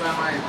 Hey!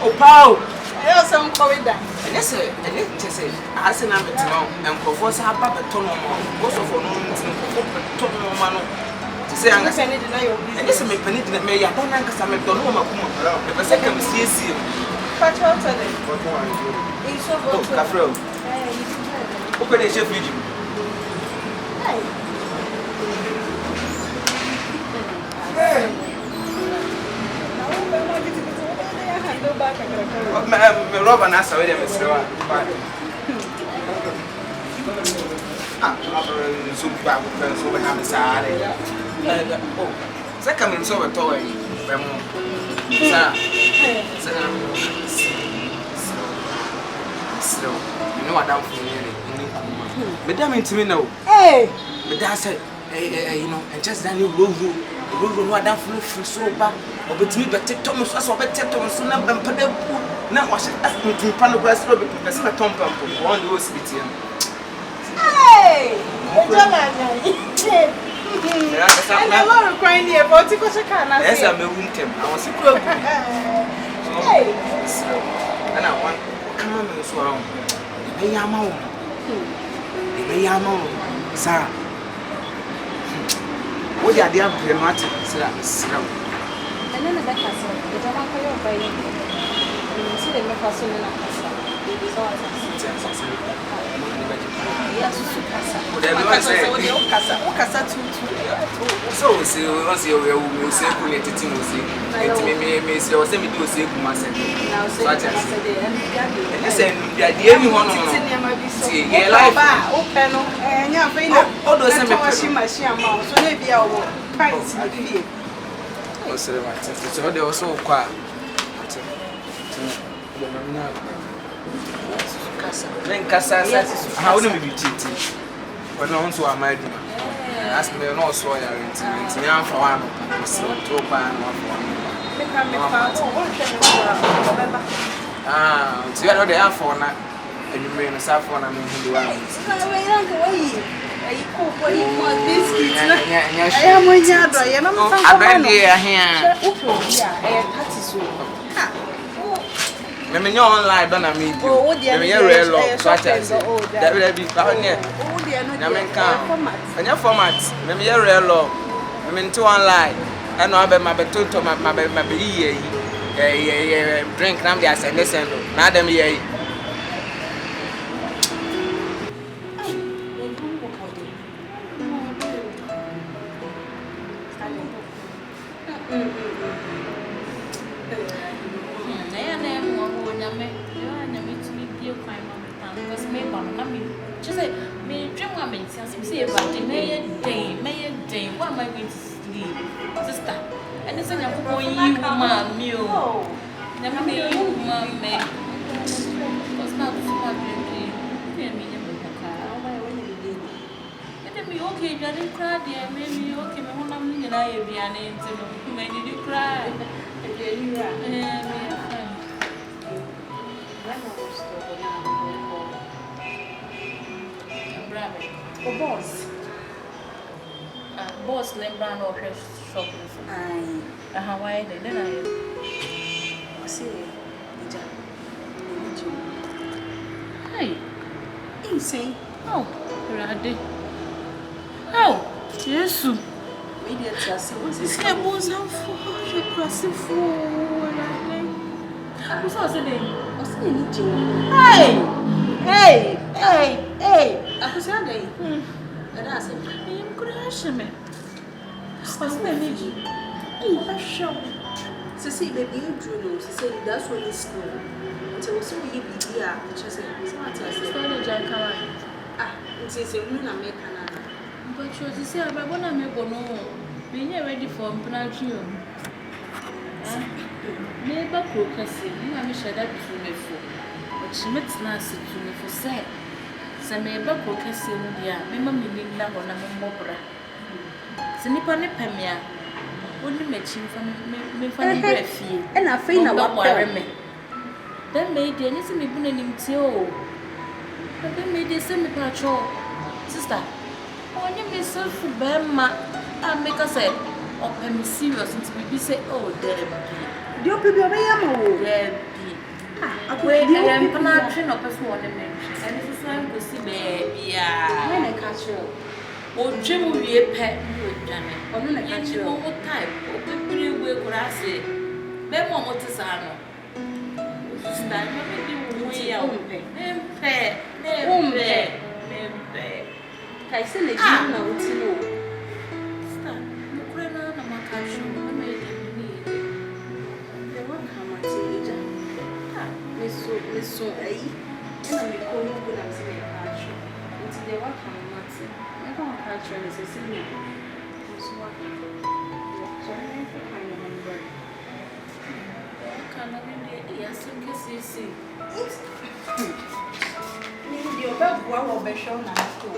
Oh, Paul! I also call that. Yes, and it say, I said, I'm at home and perforce a papa ton of most of all, to say, I'm a penny denial. And this is a penny that may have done because I'm a donor. If a second see you. Patch out today. It's so good. Cafro. Open a chef with you. Robert Nasa, wait a minute. So bad, so we have a side. Oh, second in so a toy. Slow. You know what I'm feeling. Madame to me now. Hey! But that's it. You know, and just Daniel Ruru. Ruru, what I'm feeling so bad. Or between the Thomas, as well, Thomas, and now I should ask me to Panobras Robert because I'm a Tom Pump on the hospital. Hey! And a lot of crying here, but it's a can. Yes, I'm a winter. I was a crook. Hey! And I want come on, so may I know? May I know, sir? What are the dramatic, sir? And then the back has the drama for your baby. You see the person in a casa. So yes, whatever I say, so we see, once you will say, connected to me, may say, or send me to say, myself. Now, so I just said, the only one see, yeah, life, open, and you're paying all those washing machine amount, so maybe I will price my fee. So they also quiet. Then Casa, how would we be cheating? But no one to our married. Ask me no so I am for one. So to ban one for one. So you know they are for now. And you may not have one. I mean, who are I mean, you're online, don't I mean? Oh, dear, real low, such as that will be found here. I mean, come and your format, maybe you're real low. I mean, to online, I know about my betul to my baby, drink, now they are saying, listen, madam, ye. Okay, you didn't cry, dear. Maybe okay, my mom and I be an answer. When did you cry? Oh, boss. Boss, let Brown or her shop. Why then I see. Hey, insane. Oh, ready. Oh, yes. Media just was for your crossing for. Who's also Hey. I was Sunday. And I said, I'm crashing me. What's my lady? Oh, show. To see baby, you drew, she said that's what it's school. So, so you be here, which I said, it's a woman American. But you see, I'm going to make no. Being ready for Panagium. Neighbor Crocus, you have shared that to me for. But she met Nancy to me for say. Some neighbor Crocus in India, remember me being love on a mobra. Sinipani Pemia, only met him from me for a breath. And I feel about worry me. Then made the anything me been in till. But then made the semi patrol. Sister, when you miss her for Bama, I make us say, oh, I'm serious until we say, oh, Debbie. Do people be Debbie. Wait, I'm planning up as one and this is why I'm going to see baby. Yeah, when I catch you. Oh, Jim will be a pet with Janet. Or when I catch you. What type? Oh, pretty way could I say? Then what is I Sister, maybe we are pet. I send a gym now to know. Stop. Mukrena na makasho. Made them need. They won't come at you. Miss so, eh? And I may call you good and say a catch. Until they won't come at you. I don't catch you as a senior. So what? So I have to find a number. Can I be yes, see. Maybe your back will be shown at school.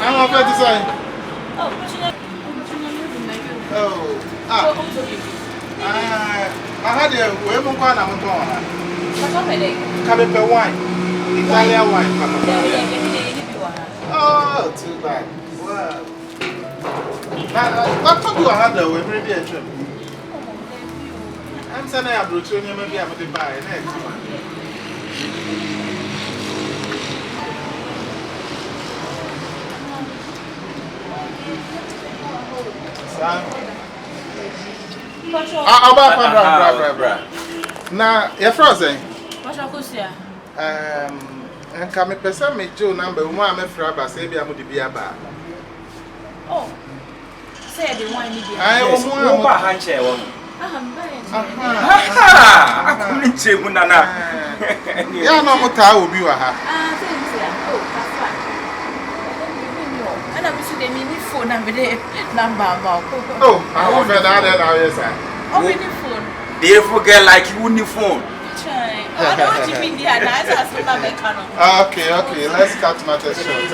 I'm not going to say. I had a way more than I'm going. Come wine. Italian wine. Oh, too bad. Wow. What took you a hundred with maybe a trip? I'm saying I have Brutonia, maybe I'm going to buy next one. I'll buy now, you're frozen. What's your question? And come a person make Joe number one, I'm afraid I say, I'm going to be a bar. Oh, say the wine. I want more handshake. I couldn't say Munana. Yeah, no more time will be a ha. And I wish they mini phone number. Oh, I want that. Yes, sir. Oh, mini phone. They forget like you wouldn't phone. Okay, let's cut matters short.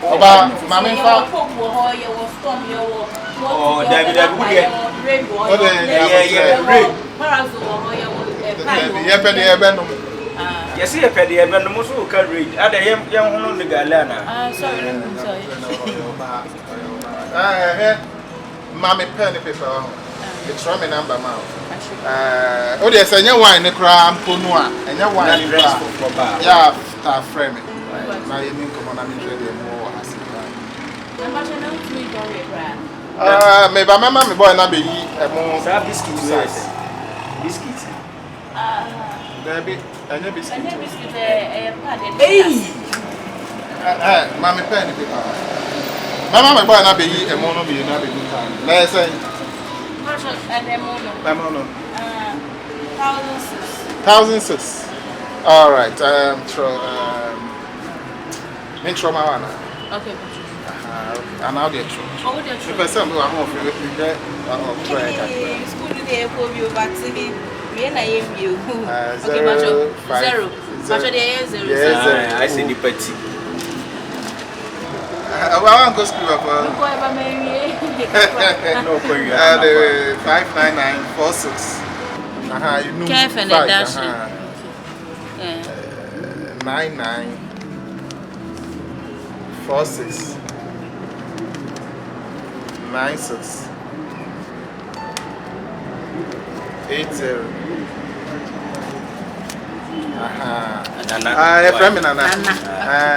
About Mammy, oh, David, yes, you petty, and the most who can read. Other young woman, the Galana. Sorry. Mammy penny paper. It's from a number mouth. Oh, there's a new wine, the cram, Punua, and your wine dress for bar. Yeah, star framing. My name, come on, I'm interested more as maybe my mamma boy, not be a more biscuit size. Biscuit. There be a biscuit. Hey, Mammy Penny paper. My mamma boy, not be a mono, be not a good time. Let's say. Mono. 1,006. All right. Okay. And now they're true. Oh, they're true. The person who are home with there school today for you vaccine. Me and I am you. Zero. I see the petty. I want to go school up. No, 59946. You know. Careful, 9946 96 80.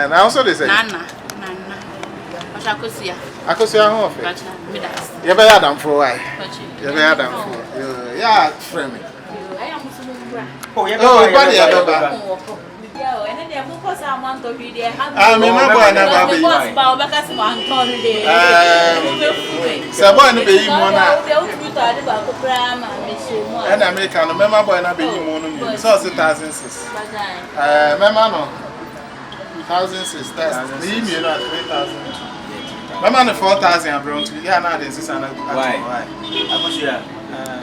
And also they say Nana. I could see a home. You better have them for why? You better have them for. Yeah, friend. Oh, yeah, buddy, I'm a boy, never be. Sabon be mona. And I make an member boy, not be mono. So 1,006. Member no 1,006. That's the email at 3,000. Member 4,000. I'm brought to you. Yeah, now this is an why? I'm not sure.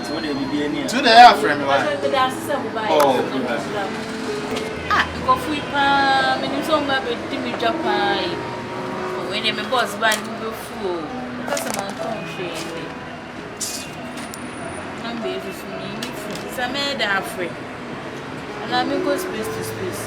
So they be near. Today, I frame. Oh. coffee pa, me so ma be dimi japai. When me boss band be full. That's a man country. I'm baby for me. It's a made afraid. And I'm go space to space.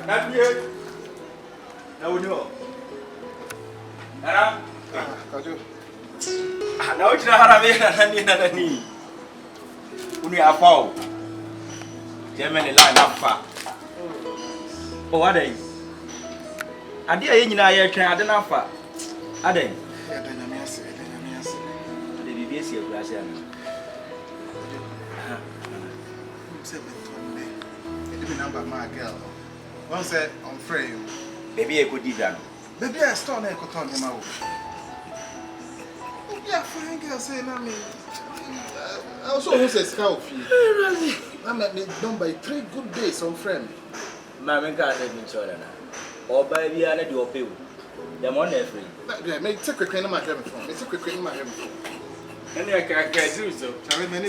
Not yet. No, no. Now, it's not having Uni a foul. Germany line up far. Oh, are they? I dear in I can't enough. Are they? The BBC of Brazil. Number my girl. One said on frame. Baby, I could do that. Baby, I stole a cotton him out. Yeah, fine girl saying, I mean, I also was a scout fee. I met done by 3 good days on frame. Mamma can't let me show them. Or by the other do a pill. Them on their free. Make take a crane of my heaven from. It's a quick crane of my heaven. And I can't do so. I mean,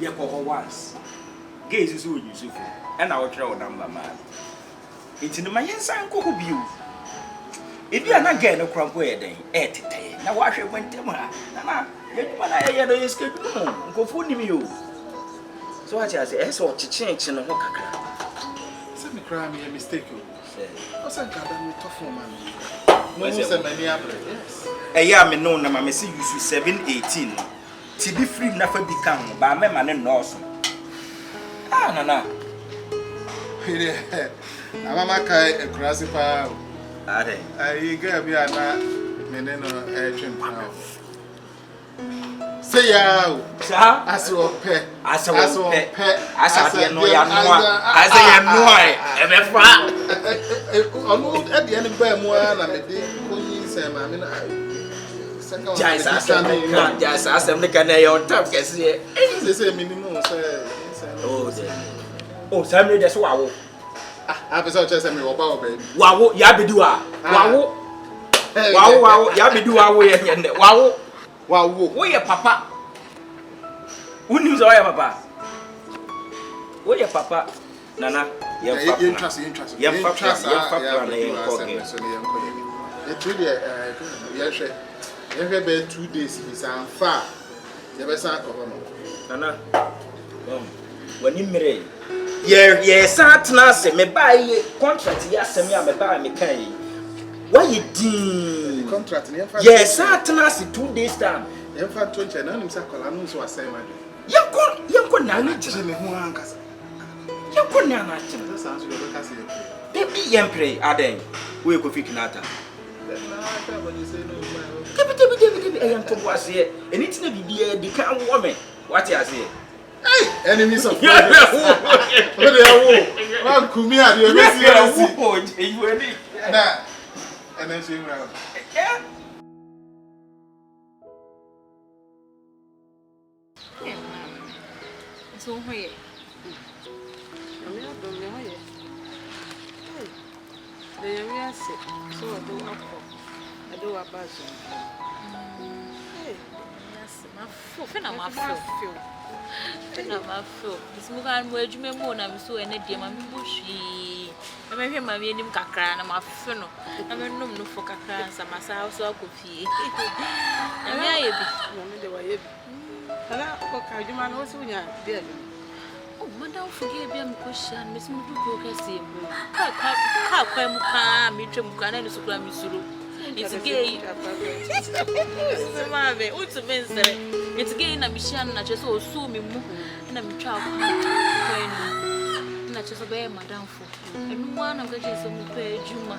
yeah, for once. Gaze is who you see, and I will throw number man. It's in my son, cook you. If you are not getting a crump wedding, now wash it went to my. I escape home, go for you. So I just asked what to change in a walk. Send me cry me a mistake. I said, I'm tough woman. Most of many yes. A year may know, Mamma, see you 718. To be free, never become by my man and Norson. Ah, no. I'm a kai a grassy pile. Are they? I get me a meneno urgent now. Say ya, as your pet, as a pet, as I know ya, as I am no, I'm at the end of the more than I did. Just ask them the canary on top, guess it. They say minimum, sir. Oh, Samuel, that's wow. I was just a little baby. Wow, Yabidua. Wow, Yabidua, wow, where your papa? Who knows all your papa? Where your papa? Nana, you trust, it's really every 2 days is far. Never saw Nana, when you marry. Yes, I me buy contract. Yes, me buy me can. Why you did contract? Yes, I 2 days time. In fact, 20 and I'm saying, so I say, man. You could not tell me who anchors. You could not tell me. Sounds like they be young play, are they? We could fix Nata. I am to was here, and it's never be a decaying woman. What you say? Hey, enemies of God. What they are, one Kumia, you ready? And then she will. So, where? I do a buzz. This Mugan word you may moan, I'm so and a dear mammy bushy. I may hear my name Kakra and my funnel. I may know no for Kakra and some house or coffee. I may be. And I do man also, dear. Oh, Madame, forgive me, question, Miss Mudu, How me to Mukan and Sucramisuru. It's gay. What's the minister? It's gay in a mission, not just all sue me, and I'm child. Not just obey Madame for. And one of the days of me, Juma.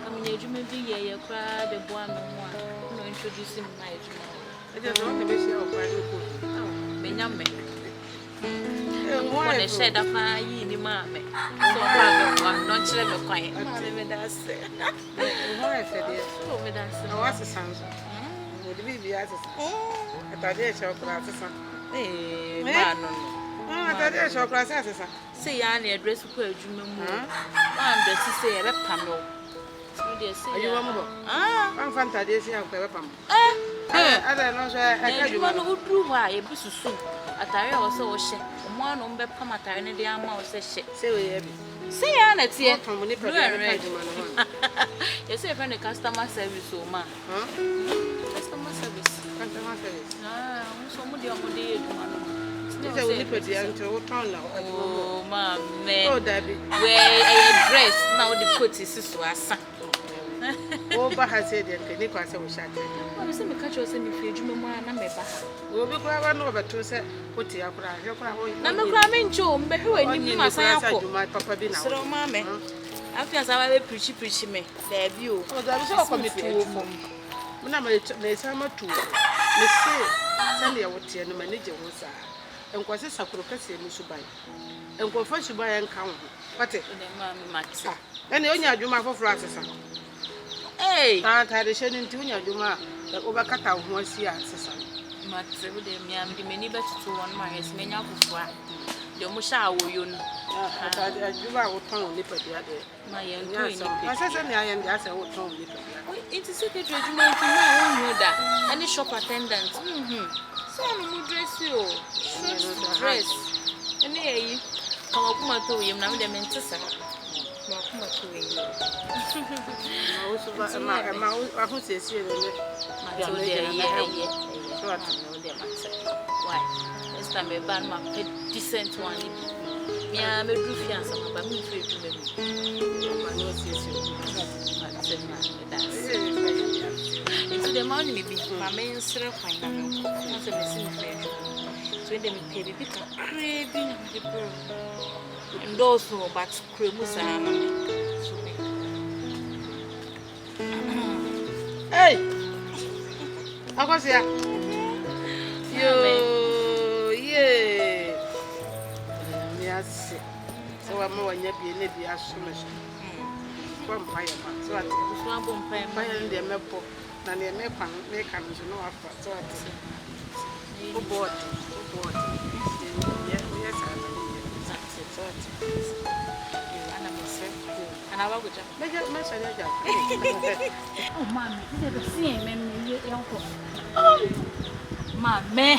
I mean, you may be a crowd, a one, no introducing my Juma. I just want to be sure of my Benyame. When I said that I need mammy. So don't tell me quiet. That's it. Why said yes? Oh, that's I was a son. Would be the other. I thought they shall class. Eh, man. I thought they shall class. Say, I need a dress for a Juma. I'm just to say a panel. Are you a I'm fantastic. I don't know. I can't do why a bit soon. A tire also share. One on the Pamata and the amount says shit. Say, Anna, here from Nippon. Yes, if any customer service, oh, ma. Customer service. Somebody on the day. Oh, ma, oh, Debbie. Where a dress now the coat is so as. Oh, but I said, Nicholas was shut. I was in the catcher send me for you, mamma, and I'm a bath. We'll be glad over to say, put your cry. I'm not cramming, Joe, but who I knew my papa be so, mamma. I feel as I will preachy me. There you. Oh, that was all for me to when I made summer too. Miss Sandy, I would tell the manager was and was a sacrifice, Miss Buy. And go first to buy and count. What it? And the only do my for Francis. Hey, I had a shading to you, Duma, the overcut of one sea access. Matter with them, the many better to one my as many of flat. The Musha will you know. I do our tongue lip at the other. My young person, I am the answer what tongue lip. It's a secret regiment to know that. Any shop attendant. So I'm going to dress you. Dress. And there you come up to him, now the mentor. Come to you. I was here. Why? This time I ban my decent one. Yeah, I'm a good fiance, but I'm afraid to into the morning, maybe my main syrup. Once a missing friend. So when they pay me, pick up craving the bird. And also, but cremus hey, I was here. Yeah. Yes. So I'm more than maybe as soon as vampire. So I was one vampire in the map, and they make come to know after. So I said, oh, boy. Yes, I know. And I will make it mention it. Oh, mammy, you never see him, uncle. Oh, mammy.